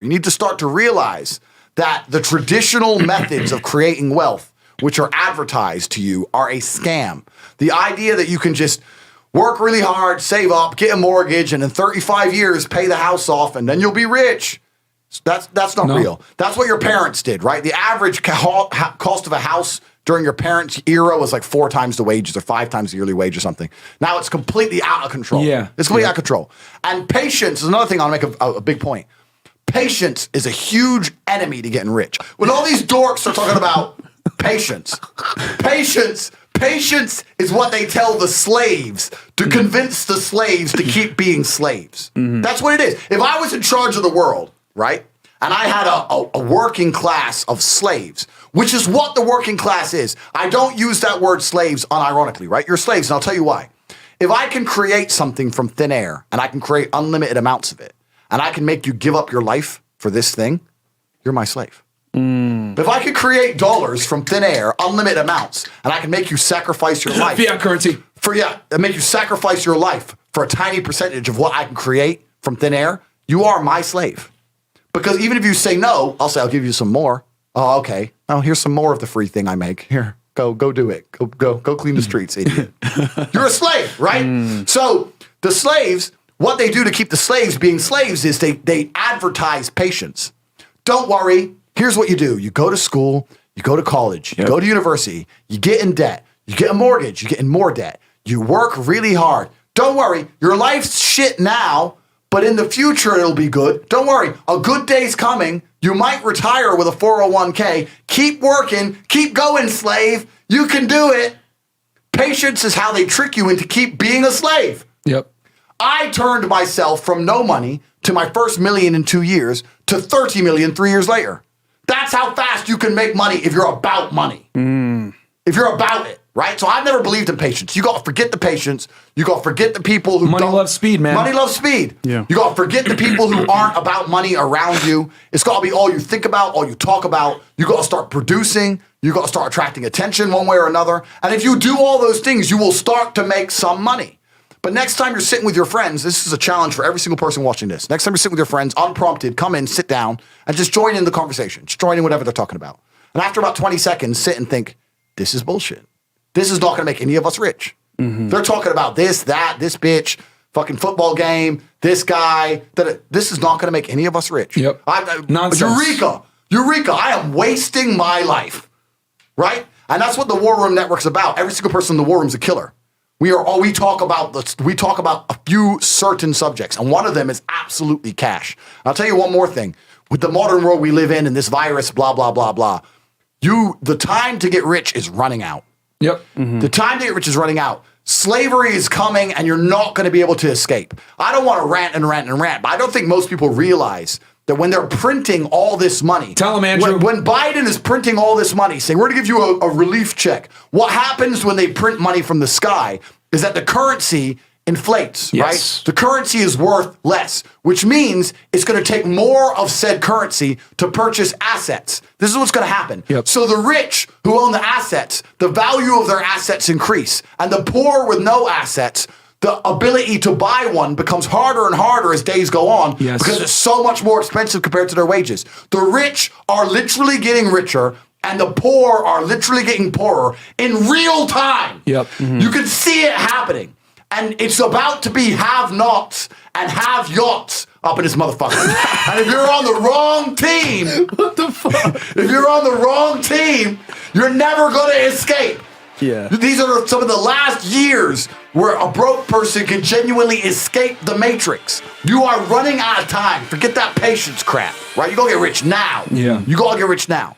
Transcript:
You need to start to realize that the traditional methods of creating wealth, which are advertised to you, are a scam. The idea that you can just work really hard, save up, get a mortgage, and in 35 years pay the house off, and then you'll be rich. That's not real. That's what your parents did, right? The average cost of a house during your parents' era was like 4 times the wages or 5 times the yearly wage or something. Now it's completely out of control. Yeah. It's completely out of control. And patience is another thing I'll make a big point. Patience is a huge enemy to getting rich. When all these dorks are talking about patience is what they tell the slaves to convince the slaves to keep being slaves. That's what it is. If I was in charge of the world, right, and I had a working class of slaves, which is what the working class is. I don't use that word slaves unironically, right? You're slaves, and I'll tell you why. If I can create something from thin air, and I can create unlimited amounts of it, and I can make you give up your life for this thing, you're my slave. If I could create dollars from thin air, unlimited amounts, and I can make you sacrifice your life. Fiat currency. Make you sacrifice your life for a tiny percentage of what I can create from thin air, you are my slave. Because even if you say no, I'll say, I'll give you some more. Oh, okay. Oh, here's some more of the free thing I make. Here, go do it. Go clean the streets, idiot. You're a slave, right? So the slaves, what they do to keep the slaves being slaves is they advertise patience. Don't worry. Here's what you do. You go to school, you go to college, you go to university, you get in debt, you get a mortgage, you get in more debt. You work really hard. Don't worry. Your life's shit now, but in the future it'll be good. Don't worry. A good day's coming. You might retire with a 401k. Keep working. Keep going, slave. You can do it. Patience is how they trick you into keep being a slave. Yep. I turned myself from no money to my first million in 2 years to 30 million 3 years later. That's how fast you can make money if you're about money. If you're about it, right? So I've never believed in patience. You got to forget the patience. You got to forget the people who Money loves speed, man. Money loves speed. Yeah. You got to forget the people who aren't about money around you. It's got to be all you think about, all you talk about. You got to start producing. You got to start attracting attention one way or another. And if you do all those things, you will start to make some money. But next time you're sitting with your friends, this is a challenge for every single person watching this. Next time you're sitting with your friends, unprompted, come in, sit down, and just join in the conversation. Just join in whatever they're talking about. And after about 20 seconds, sit and think, this is bullshit. This is not going to make any of us rich. They're talking about this, that, this bitch, fucking football game, this guy. This is not going to make any of us rich. Yep. Nonsense. Eureka, I am wasting my life. Right? And that's what the War Room Network's about. Every single person in the War Room's a killer. We talk about a few certain subjects, and one of them is absolutely cash. I'll tell you one more thing. With the modern world we live in and this virus, blah, blah, blah, blah, the time to get rich is running out. Yep. The time to get rich is running out. Slavery is coming, and you're not going to be able to escape. I don't want to rant, but I don't think most people realize that when they're printing all this money. Tell them, Andrew. When Biden is printing all this money, saying, we're going to give you a relief check. What happens when they print money from the sky is that the currency inflates, right? The currency is worth less, which means it's going to take more of said currency to purchase assets. This is what's going to happen. Yep. So the rich who own the assets, the value of their assets increase. And the poor with no assets, the ability to buy one becomes harder and harder as days go on because it's so much more expensive compared to their wages. The rich are literally getting richer and the poor are literally getting poorer in real time. Yep. You can see it happening. And it's about to be have-nots and have-yachts up in this motherfucker. And if you're on the wrong team, What the fuck? if you're on the wrong team, you're never going to escape. Yeah. These are some of the last years where a broke person can genuinely escape the matrix. You are running out of time. Forget that patience crap, right? You gotta get rich now. Yeah. You gotta get rich now.